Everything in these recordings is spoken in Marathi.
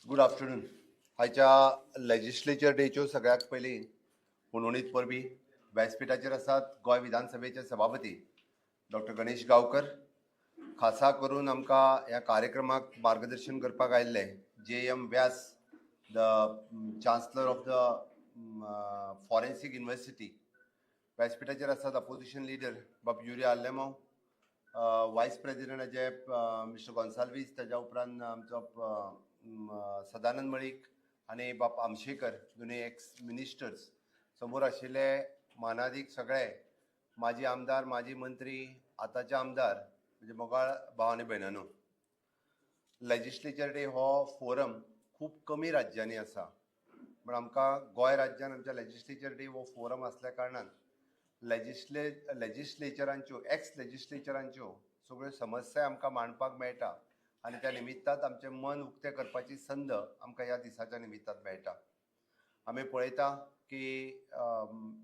Good afternoon. आयच्या लेजिस्लेचर डेच्यो सगळ्यात पयलीं मनोणीत परबी व्यासपीठाचेर आसात गोंय विधानसभेचे सभापती डॉक्टर गणेश गांवकर. खासा करून आमकां ह्या कार्यक्रमाक मार्गदर्शन करपाक आयिल्ले JM Vyas, the chancellor of the forensic university. व्यासपीठाचेर आसात अपोजिशन लिडर बाब युरिया आल्लेमांव, वायस प्रेसिडेंटाचे मिस्टर गोन्साल्वीस, ताज्या उपरांत आमचो सदानंद मळीक आनी बाप आमशेकर, दोनूय एक्स मिनिस्टर्स. समोर आशिल्ले मानादीक सगळे माजी आमदार, माजी मंत्री, आतांचे आमदार, म्हणजे मोगाळ भाव आनी भयणानो. लेजिस्लेचर डे हो फोरम खूब कमी राज्यांनी आसा, पण आमकां गोंय राज्यान आमच्या लेजिस्लेचर डे हो फोरम आसल्या कारणान लेजिस्लेचरांच्यो एक्स लेजिस्लेचरांच्यो सगळ्यो समस्या आमकां मांडपाक मेळटा आनी त्या निमित्तान आमचें मन उक्तें करपाची संद आमकां ह्या दिसाच्या निमित्तान मेळटा. आमी पळयता की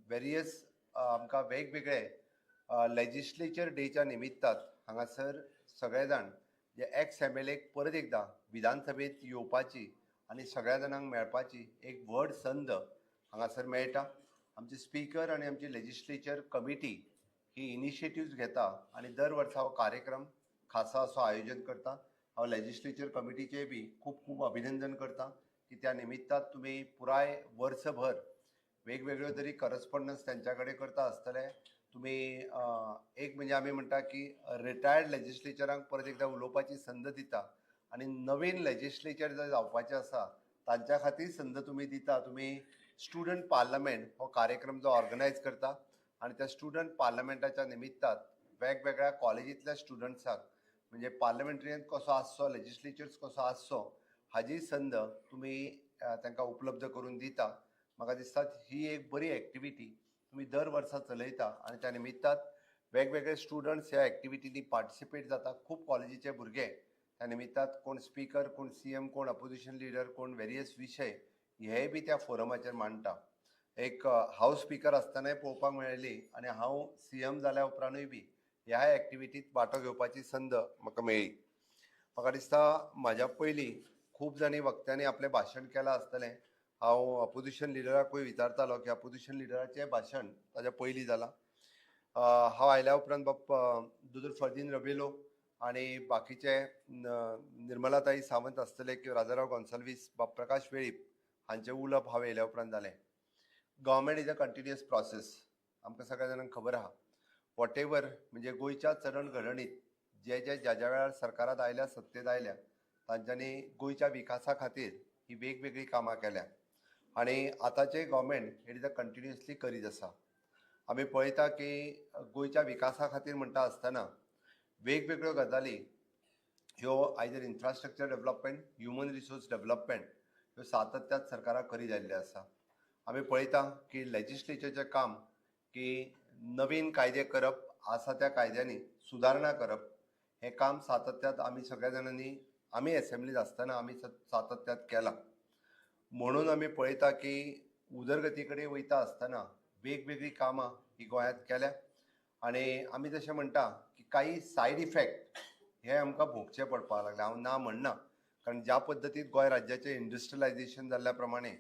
वेरियस आमकां वेगवेगळे लेजिस्लेचर डेच्या निमित्तान हांगासर सगळे जाण जे एक्स MLAक परत एकदां विधानसभेत येवपाची आनी सगळ्या जाणांक मेळपाची एक व्हड संद हांगासर मेळटा. आमचे स्पीकर आनी आमची लेजिस्लेचर कमिटी ही इनिशिएटिव्ज घेता आनी दर वर्सा हो कार्यक्रम खासा असो आयोजन करता. हांव लेजिस्लेचर कमिटीचें बी खूब खूब अभिनंदन करता की त्या निमित्तान तुमी पुराय वर्सभर वेगवेगळ्यो तरी करस्पॉन्डन्स तेंच्या कडेन करता आसतले. तुमी एक म्हणजे आमी म्हणटा की रिटायर्ड लेजिस्लेचरांक परत एकदां उलोवपाची संद दिता आनी नवीन लेजिस्लेचर जे जावपाचें आसा तांच्या खातीर संद तुमी दिता. तुमी स्टुडंट पार्लमेंट हो कार्यक्रम जो ऑर्गनायज करता आनी त्या स्टुडंट पार्लमेंटाच्या निमित्तान वेगवेगळ्या कॉलेजींतल्या स्टुडंट्सांक म्हणजे पार्लमेंट्रियन कसो आसचो, लेजिस्लेचर्स कसो आसचो हाजी संद तुमी तांकां उपलब्ध करून दिता. म्हाका दिसता ही एक बरी एक्टिविटी तुमी दर वर्सा चलयता आनी त्या निमित्तान वेगवेगळे स्टुडंट्स ह्या एक्टिविटींनी पार्टिसिपेट जाता. खूब कॉलेजीचे भुरगे त्या निमित्तान कोण स्पीकर, कोण CM, कोण अपोजिशन लिडर, कोण वेरियस विशय हे बी त्या फोरमाचेर मांडटा. एक हांव स्पीकर आसतनाय पळोवपाक मेळ्ळी आनी हांव CM जाल्या उपरांतूय बी ह्या एक्टिविटींत वांटो घेवपाची संद म्हाका मेळ्ळी. म्हाका दिसता म्हाज्या पयलीं खूब जाणी वक्त्यांनी आपलें भाशण केलां आसतलें. हांव अपोजिशन लिडराकूय विचारतालो की अपोजिशन लिडराचें भाशण ताच्या पयलीं जालां. हांव आयल्या उपरांत बाप दोतोर फर्दीन रबेलो आनी बाकीचे निर्मलाताई सावंत आसतले किंवा राजाराव गोन्साल्वीस, बाप प्रकाश वेळीप हांचें उलोवप हांवें येयल्या उपरांत जालें. Government is a continuous process. आमकां सगळ्या जाणांक खबर आहा. वॉट एवर म्हणजे गोंयच्या चरण घडणीत ज्या वेळार सरकारात आयल्या, सत्तेत आयल्या, तांच्यांनी गोंयच्या विकासा खातीर ही वेगवेगळी कामां केल्या आनी आतांचें government it is a continuously करीत आसा. आमी पळयता की गोंयच्या विकासा खातीर म्हणटा आसतना वेगवेगळ्यो गजाली ह्यो either infrastructure development, human resource development ह्यो सातत्यान सरकाराक करीत आयिल्ले आसा. आमी पळयता की लेजिस्लेचरचें काम की नवीन कायदे करप, आसा त्या कायद्यांनी सुदारणा करप, हें काम सातत्यान आमी सगळ्या जाणांनी आमी एसेंब्लीत आसतना आमी सातत्यान केलां. म्हणून आमी पळयता की उदरगती कडेन वयता आसतना वेगवेगळी कामां ही गोंयांत केल्या आनी आमी जशें म्हणटा की काही सायड इफेक्ट हे आमकां भोगचे पडपाक लागले. हांव ना म्हणना, कारण ज्या पद्दतीन गोंय राज्याचें इंडस्ट्रियलायझेशन जाल्ल्या प्रमाणे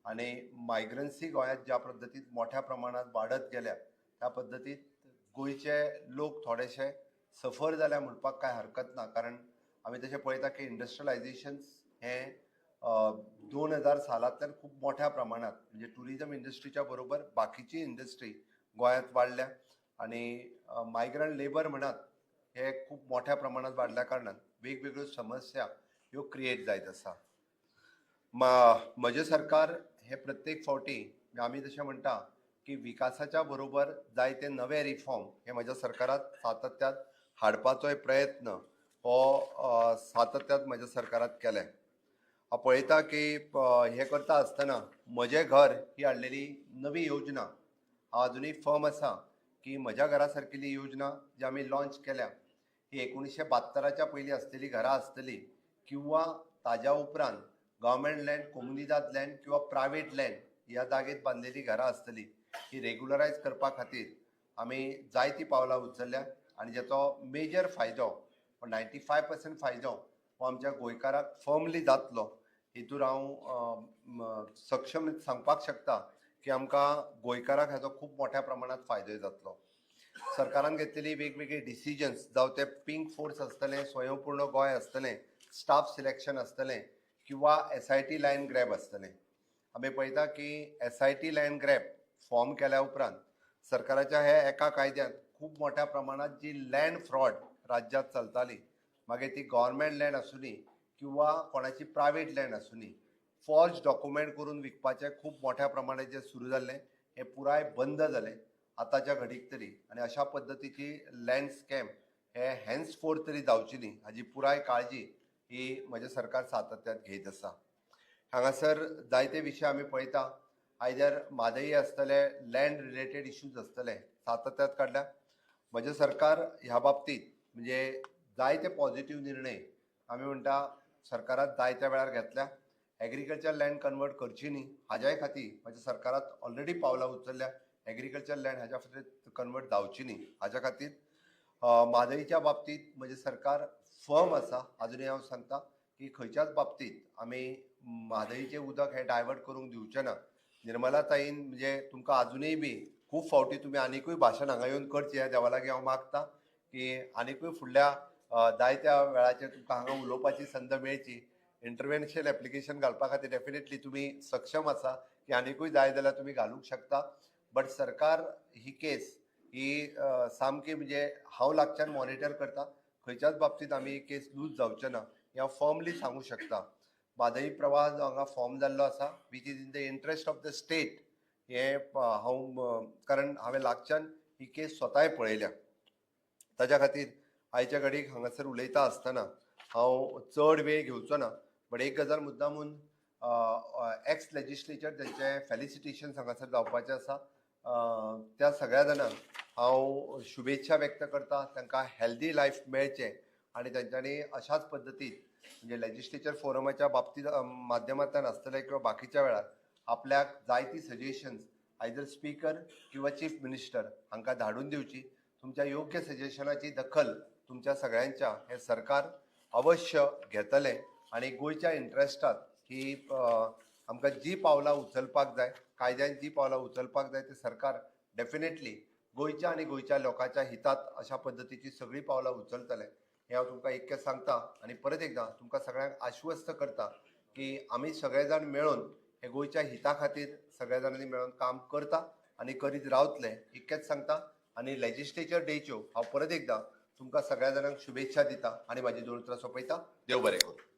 आनी मायग्रन्सी गोंयांत ज्या पद्दतीन मोठ्या प्रमाणात वाडत गेल्या त्या पद्दतीन गोंयचे लोक थोडेशे सफर जाल्या म्हणपाक कांय हरकत ना. कारण आमी तशें पळयता की इंडस्ट्रियलायझेशन हें 2000 सालांतल्यान खूब मोठ्या प्रमाणात म्हणजे टुरिजम इंडस्ट्रीच्या बरोबर बाकीची इंडस्ट्री गोंयांत वाडल्या आनी मायग्रंट लेबर म्हणत हे खूब मोठ्या प्रमाणात वाडल्या कारणान वेगवेगळ्यो समस्या ह्यो क्रिएट जायत आसा. म्हजें सरकार हे प्रत्येक फावटी आमी जशें म्हणटा की विकासाच्या बरोबर जायते नवे रिफॉर्म हे म्हज्या सरकारात सातत्यान हाडपाचोय प्रयत्न हो सातत्यान म्हज्या सरकारात केले. हांव पळयता की हे करता आसतना म्हजें घर ही हाडलेली नवी योजना हांव अजुनूय फर्म आसा की म्हज्या घरा सारकिली योजना जी आमी लॉन्च केल्या ही 1972च्या पयलीं आसलेली घरां आसतली किंवा ताज्या उपरांत गव्हर्मेंट लँड, कोमुनिदाद लँड किंवा प्रायवेट लँड ह्या जागेत बांदलेली घरां आसतली. ही रेग्युलरायज करपा खातीर आमी जायतीं पावलां उचलल्या आनी जेचो मेजर फायदो 95% फायदो हो आमच्या गोंयकाराक फर्मली जातलो. हितूर हांव सक्षम सांगपाक शकता की आमकां गोंयकारांक हाजो खूब मोठ्या प्रमाणात फायदो जातलो. सरकारान घेतलेली वेगवेगळी डिसिजन्स, जावं ते पिंक फोर्स आसतलें, स्वयंपूर्ण गोंय आसतलें, स्टाफ सिलेक्शन आसतलें किंवा SIT लायन ग्रॅब आसतलें. आमी पळयता की SIT लायन ग्रॅब फॉर्म केल्या उपरांत सरकाराच्या हे एका कायद्यात खूब मोठ्या प्रमाणात जी लँड फ्रॉड राज्यात चलताली, मागीर ती गव्हर्मेंट लँड आसुनी किंवा कोणाची प्रायवेट लँड आसुनी, फॉर्ज डॉक्युमेंट करून विकपाचें खूब मोठ्या प्रमाणात जे सुरू जाल्लें हें पुराय बंद जालें आतांच्या घडीक तरी. आनी अशा पद्दतीची लँड स्कॅम हे हॅन्सफोर्थ तरी जावची न्ही हाजी पुराय काळजी ही म्हजें सरकार सातत्यान घेत आसा. हांगासर जायते विशय आमी पळयता, आयदर म्हादई आसतले, लँड रिलेटेड इश्यूज आसतले सातत्यात काडल्या. म्हजें सरकार ह्या बाबतींत म्हणजे जायते पॉझिटिव्ह निर्णय आमी म्हणटा सरकारान जायत्या वेळार घेतल्या. एग्रीकल्चर लँड कन्वर्ट करची न्ही हाज्याय खातीर म्हज्या सरकारान ऑलरेडी पावलां उचलल्या. एग्रीकल्चर लँड हाज्या खातीर कन्वर्ट जावची न्ही हाज्या खातीर म्हादईच्या बाबतींत म्हजें सरकार फर्म आसा. अजुनूय हांव सांगता की खंयच्याच बाबतींत आमी म्हादईचें उदक हें डायवर्ट करूंक दिवचें ना. निर्मला ताईन म्हणजे तुमकां अजुनूय बी खूब फावटी तुमी आनिकूय भाशण हांगा येवन करचें ह्या देवा लागीं हांव मागता की आनिकूय फुडल्या जायत्या वेळाचेर तुमकां हांगा उलोवपाची संद मेळची. इंटरव्हेन्शन एप्लिकेशन घालपा खातीर डेफिनेटली तुमी सक्षम आसा की आनिकूय जाय जाल्यार तुमी घालूंक शकता. बट सरकार ही केस ही सामकी म्हणजे हांव लागच्यान मॉनिटर करता. खंयच्याच बाबतींत आमी ही केस लूज जावचें ना हें हांव फर्मली सांगूं शकता. म्हादई प्रवाह जो हांगा फॉर्म जाल्लो आसा which is in the interest of the state हें हांव कारण हांवें लागच्यान ही केस स्वताय पळयल्या. ताच्या खातीर आयच्या घडीक हांगासर उलयता आसतना हांव चड वेळ घेवचो ना. बट एक गजाल मुद्दामून एक्स लेजिस्लेचर तेंचे फेलिसिटेशन हांगासर जावपाचें आसा. त्या सगळ्या जाणांक हांव शुभेच्छा व्यक्त करता. तांकां हेल्दी लायफ मेळचें आनी तांच्यांनी अशाच पद्दतीन म्हणजे लेजिस्लेचर फोरमाच्या बाबतींत माध्यमांतल्यान आसतले किंवा बाकीच्या वेळार आपल्याक जायती सजेशन्स आयदर स्पीकर किंवा चीफ मिनिस्टर हांकां धाडून दिवची. तुमच्या योग्य सजेशनाची दखल तुमच्या सगळ्यांच्या हे सरकार अवश्य घेतले आनी गोंयच्या इंट्रस्टात ही आमकां जी पावलां उचलपाक जाय, कायद्यान जी पावलां उचलपाक जाय ते सरकार डेफिनेटली गोंयच्या आनी गोंयच्या लोकांच्या हितांत अशा पद्दतीची सगळीं पावलां उचलतले हें हांव तुमकां इतकें सांगता. आनी परत एकदां तुमकां सगळ्यांक आश्वस्त करता की आमी सगळे जाण मेळून हे गोंयच्या हिता खातीर सगळ्या जाणांनी मेळून काम करता आनी करीत रावतले इतकेंच सांगता. आनी लेजिस्लेचर डेच्यो हांव परत एकदां तुमकां सगळ्या जाणांक शुभेच्छा दिता आनी म्हाजी जोड सोंपयता. देव बरें करूं.